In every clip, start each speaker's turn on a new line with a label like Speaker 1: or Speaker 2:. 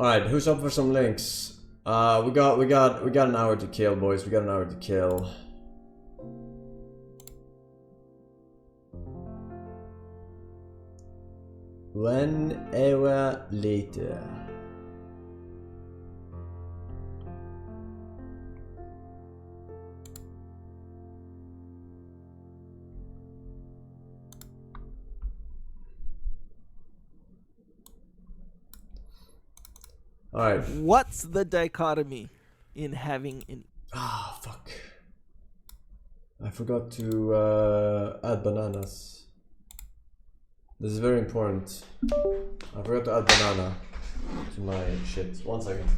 Speaker 1: Alright, who's up for some links? We got an hour to kill, boys. We got an hour to kill. Whenever later. Alright.
Speaker 2: What's the dichotomy in having an...
Speaker 1: Ah, fuck. I forgot to add bananas. This is very important. I forgot to add banana to my shit. 1 second.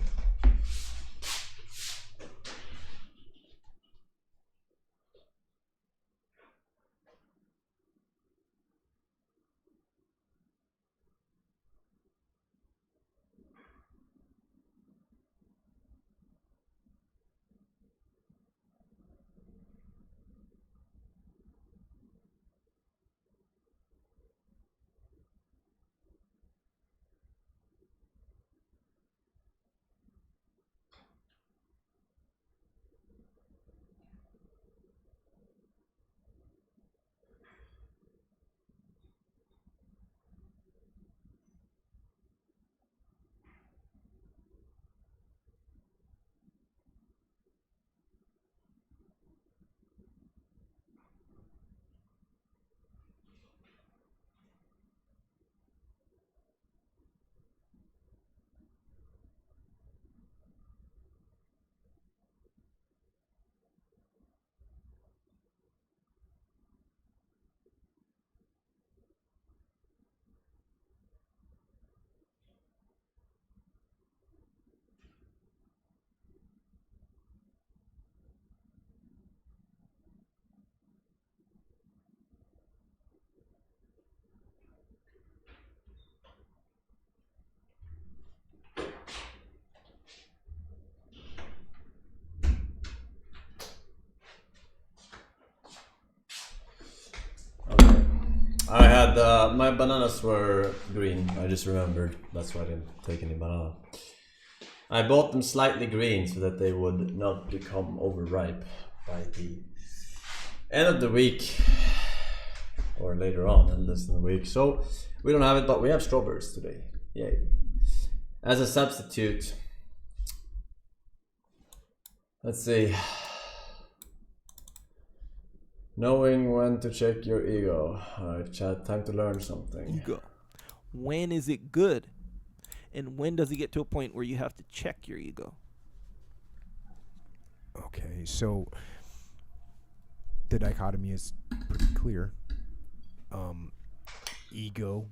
Speaker 1: I had my bananas were green. I just remembered. That's why I didn't take any banana. I bought them slightly green so that they would not become overripe by the end of the week or later on in less than a week. So we don't have it, but we have strawberries today. Yay! As a substitute. Let's see. Knowing when to check your ego. Alright, chat, time to learn something.
Speaker 2: Ego. When is it good? And when does it get to a point where you have to check your ego?
Speaker 3: Okay, so the dichotomy is pretty clear. Ego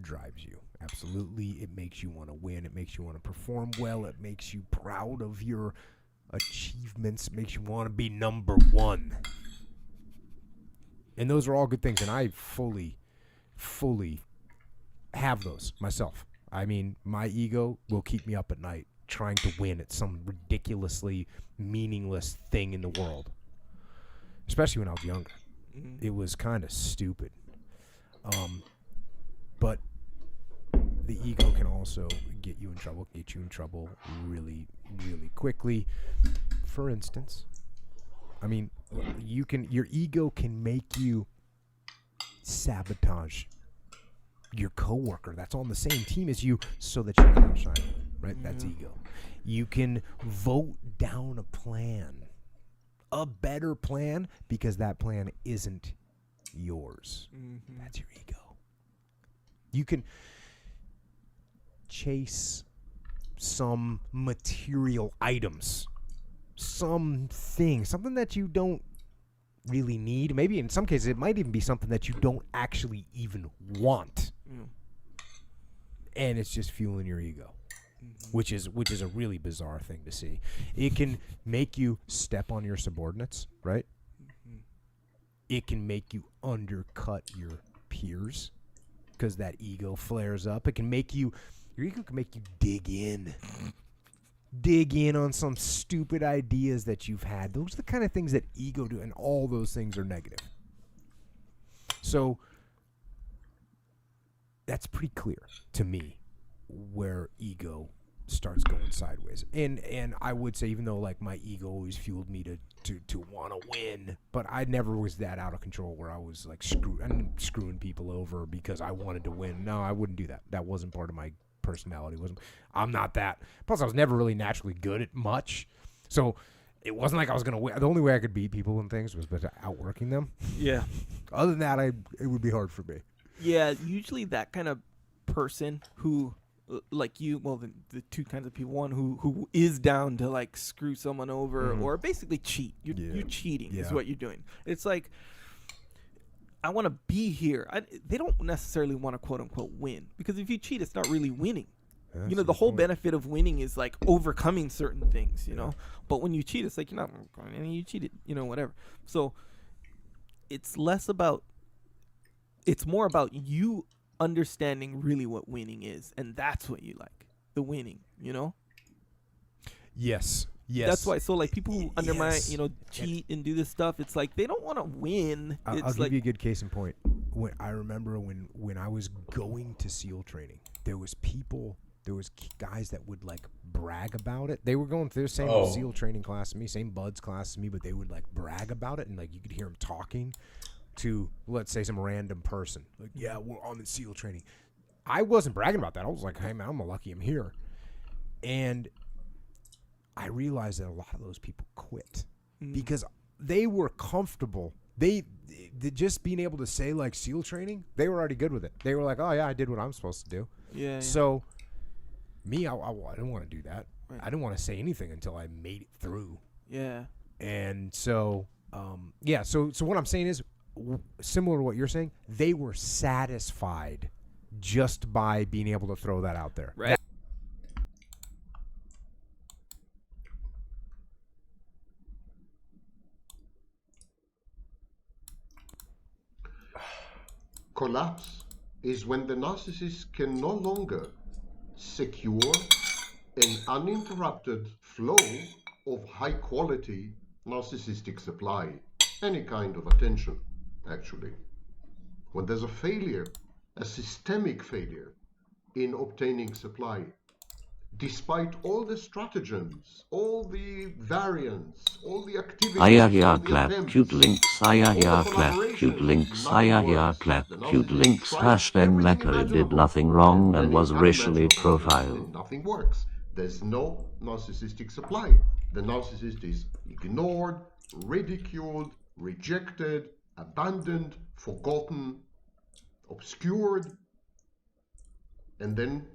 Speaker 3: drives you. Absolutely. It makes you want to win. It makes you want to perform well. It makes you proud of your achievements. It makes you want to be number one. And those are all good things, and I fully have those myself. I mean, my ego will keep me up at night trying to win at some ridiculously meaningless thing in the world. Especially when I was younger. It was kind of stupid. But the ego can also get you in trouble really, really quickly. For instance, I mean, your ego can make you sabotage your coworker that's on the same team as you so that you can outshine, right? That's ego. You can vote down a plan, a better plan, because that plan isn't yours. That's your ego. You can chase some material items, something that you don't really need. Maybe in some cases it might even be something that you don't actually even want. And it's just fueling your ego, which is a really bizarre thing to see. It can make you step on your subordinates, right? It can make you undercut your peers because that ego flares up. Your ego can make you dig in on some stupid ideas that you've had. Those are the kind of things that ego do, and all those things are negative. So that's pretty clear to me. where ego starts going sideways. And I would say, even though like my ego always fueled me to want to win, but I never was that out of control where I was like screwing people over because I wanted to win. No, I wouldn't do that. That wasn't part of my personality. I'm not that. Plus, I was never really naturally good at much, so it wasn't like I was gonna win. The only way I could beat people and things was by outworking them.
Speaker 2: Yeah.
Speaker 3: Other than that, it would be hard for me.
Speaker 2: Yeah, usually that kind of person who, like you, well, the two kinds of people. One who is down to like screw someone over or basically cheat. You're cheating is what you're doing. It's like, I want to be here. They don't necessarily want to quote unquote win, because if you cheat, it's not really winning.
Speaker 3: That's
Speaker 2: you know, the whole benefit of winning is like overcoming certain things, you know. But when you cheat, it's like you're not. I mean, you cheated, you know, whatever. So it's less about. It's more about you understanding really what winning is, and that's what you like, the winning, you know.
Speaker 3: Yes.
Speaker 2: That's why. So like people who undermine, you know, cheat and do this stuff, it's like they don't want to win.
Speaker 3: I'll give you a good case in point. I remember when I was going to SEAL training, there was guys that would like brag about it. They were going through the same SEAL training class as me, same BUDS class as me, but they would like brag about it, and like you could hear them talking to, let's say, some random person. Like, yeah, I'm in SEAL training. I wasn't bragging about that. I was like, hey man, I'm lucky I'm here. And I realized that a lot of those people quit because they were comfortable. They just being able to say like SEAL training, they were already good with it. They were like, oh yeah, I did what I'm supposed to do.
Speaker 2: Yeah.
Speaker 3: So me, I didn't want to do that. Right. I didn't want to say anything until I made it through.
Speaker 2: Yeah.
Speaker 3: And so, So what I'm saying is, similar to what you're saying, they were satisfied just by being able to throw that out there.
Speaker 2: Right.
Speaker 4: Collapse is when the narcissist can no longer secure an uninterrupted flow of high-quality narcissistic supply, any kind of attention, actually. When there's a failure, a systemic failure in obtaining supply, despite all the stratagems, all the variants, all the activities,
Speaker 5: Aya clap, cute links, Aya clap, cute links, Aya clap, cute links, hashtag Mecca did nothing wrong and was racially profiled.
Speaker 4: Nothing works. There's no narcissistic supply. The narcissist is ignored, ridiculed, rejected, abandoned, forgotten, obscured, and then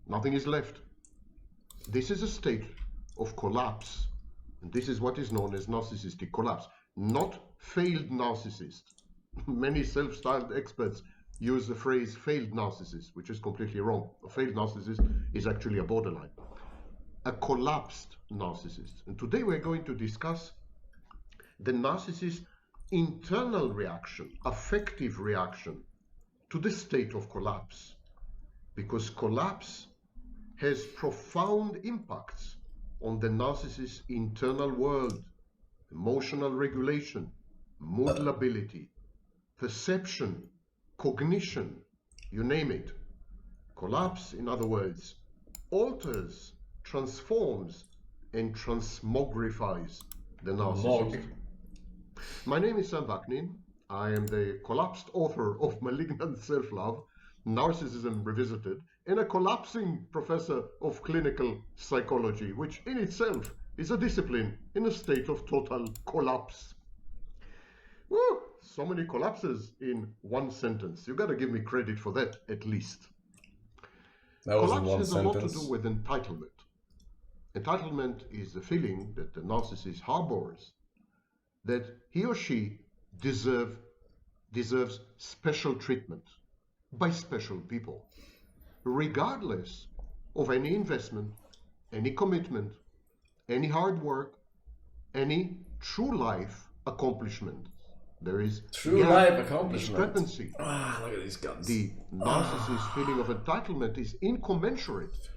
Speaker 4: nothing is left. This is a state of collapse, and this is what is known as narcissistic collapse, not failed narcissist. Many self-styled experts use the phrase failed narcissist, which is completely wrong. A failed narcissist is actually a borderline. A collapsed narcissist. And today we're going to discuss the narcissist's internal reaction, affective reaction to the state of collapse. Because collapse has profound impacts on the narcissist's internal world, emotional regulation, mood lability, perception, cognition, you name it. Collapse, in other words, alters, transforms, and transmogrifies the narcissist. My name is Sam Vaknin. I am the collapsed author of Malignant Self-Love, Narcissism Revisited, and a collapsing professor of clinical psychology, which in itself is a discipline in a state of total collapse. Woo! So many collapses in one sentence. You gotta give me credit for that, at least.
Speaker 1: That was
Speaker 4: Collapse
Speaker 1: one
Speaker 4: has
Speaker 1: sentence.
Speaker 4: a lot to do with entitlement. Entitlement is the feeling that the narcissist harbors that he or she deserves special treatment by special people, regardless of any investment, any commitment, any hard work, any true life accomplishment. There is
Speaker 1: True life accomplishment.
Speaker 4: discrepancy.
Speaker 1: Look at these guns.
Speaker 4: The narcissist's feeling of entitlement is incommensurate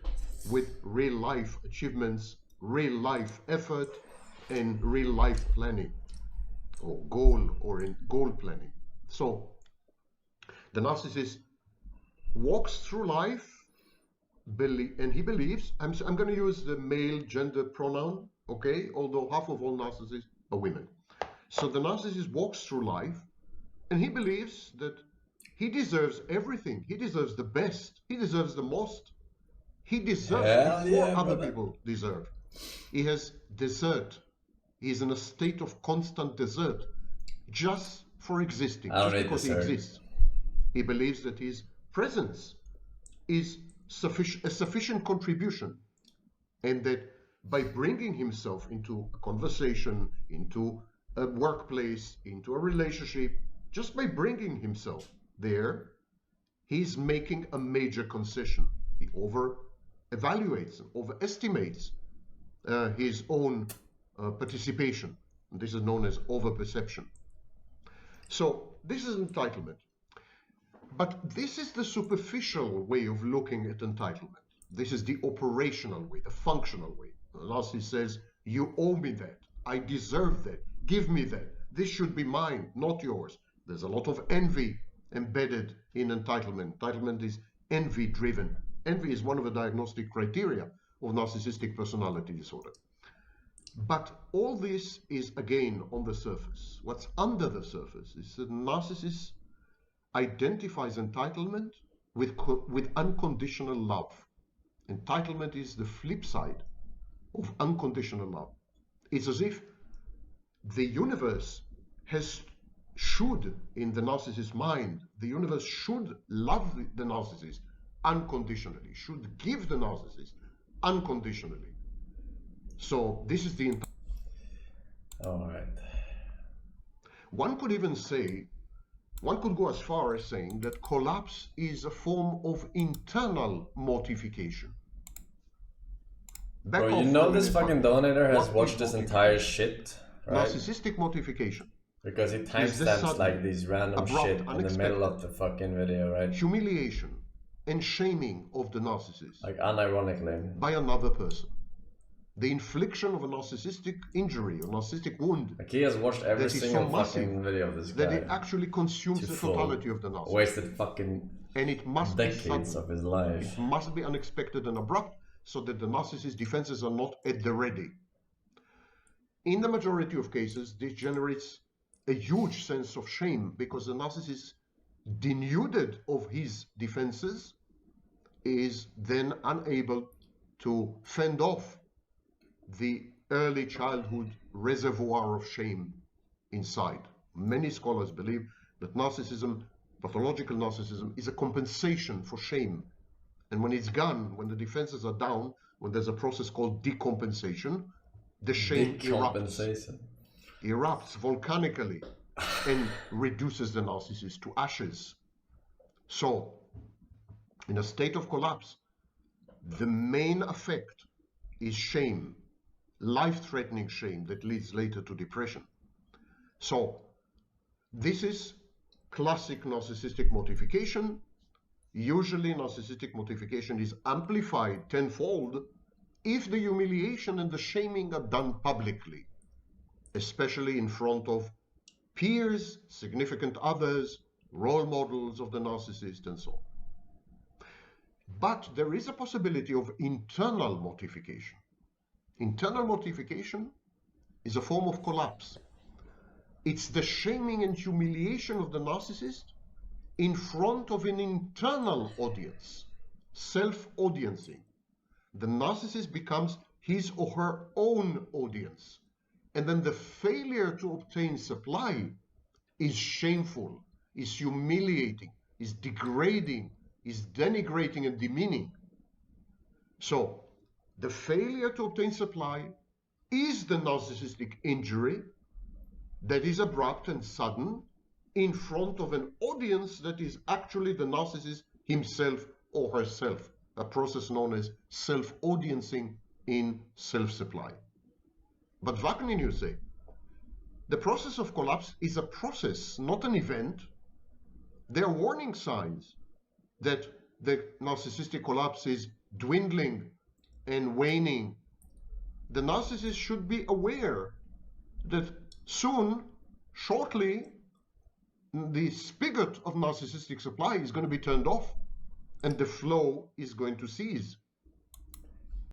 Speaker 4: with real life achievements, real life effort, and real life planning, or goal planning. So the narcissist walks through life he believes, I'm going to use the male gender pronoun, okay, although half of all narcissists are women. So the narcissist walks through life and he believes that he deserves everything. He deserves the best. He deserves the most. He deserves before other people deserve. He has desert. He is in a state of constant desert just for existing, just because he exists. He believes that his presence is a sufficient contribution, and that by bringing himself into a conversation, into a workplace, into a relationship, just by bringing himself there, he's making a major concession. He over-evaluates, overestimates his own participation. And this is known as over-perception. So this is entitlement. But this is the superficial way of looking at entitlement. This is the operational way, the functional way. The narcissist says, you owe me that. I deserve that. Give me that. This should be mine, not yours. There's a lot of envy embedded in entitlement. Entitlement is envy-driven. Envy is one of the diagnostic criteria of narcissistic personality disorder. But all this is, again, on the surface. What's under the surface is that narcissist identifies entitlement with unconditional love. Entitlement is the flip side of unconditional love. It's as if the universe should, in the narcissist's mind, the universe should love the narcissist unconditionally, should give the narcissist unconditionally. So this is the...
Speaker 1: All right.
Speaker 4: One could even say, one could go as far as saying that collapse is a form of internal mortification.
Speaker 1: Bro, you know this fucking donator has watched this entire shit, right?
Speaker 4: Narcissistic mortification.
Speaker 1: Because he timestamps like these random shit in the middle of the fucking video, right?
Speaker 4: Humiliation and shaming of the narcissist.
Speaker 1: Like unironically.
Speaker 4: By another person. The infliction of a narcissistic injury, a narcissistic wound.
Speaker 1: Like he has watched every single fucking video of this guy.
Speaker 4: That it actually consumes the totality of the narcissist.
Speaker 1: Wasted fucking
Speaker 4: and it must
Speaker 1: decades of his life.
Speaker 4: It must be unexpected and abrupt so that the narcissist's defenses are not at the ready. In the majority of cases, this generates a huge sense of shame because the narcissist, denuded of his defenses, is then unable to fend off the early childhood reservoir of shame inside. Many scholars believe that narcissism, pathological narcissism, is a compensation for shame. And when it's gone, when the defenses are down, when there's a process called decompensation, the shame erupts volcanically and reduces the narcissist to ashes. So, in a state of collapse, the main effect is shame, life-threatening shame that leads later to depression. So, this is classic narcissistic mortification. Usually, narcissistic mortification is amplified tenfold if the humiliation and the shaming are done publicly, especially in front of peers, significant others, role models of the narcissist, and so on. But there is a possibility of internal mortification. Internal mortification is a form of collapse. It's the shaming and humiliation of the narcissist in front of an internal audience, self-audiencing. The narcissist becomes his or her own audience. And then the failure to obtain supply is shameful, is humiliating, is degrading, is denigrating and demeaning. So, the failure to obtain supply is the narcissistic injury that is abrupt and sudden in front of an audience that is actually the narcissist himself or herself, a process known as self-audiencing in self-supply. But what can you say? The process of collapse is a process, not an event. There are warning signs that the narcissistic collapse is dwindling and waning. The narcissist should be aware that soon, shortly, the spigot of narcissistic supply is going to be turned off. and the flow is going to cease.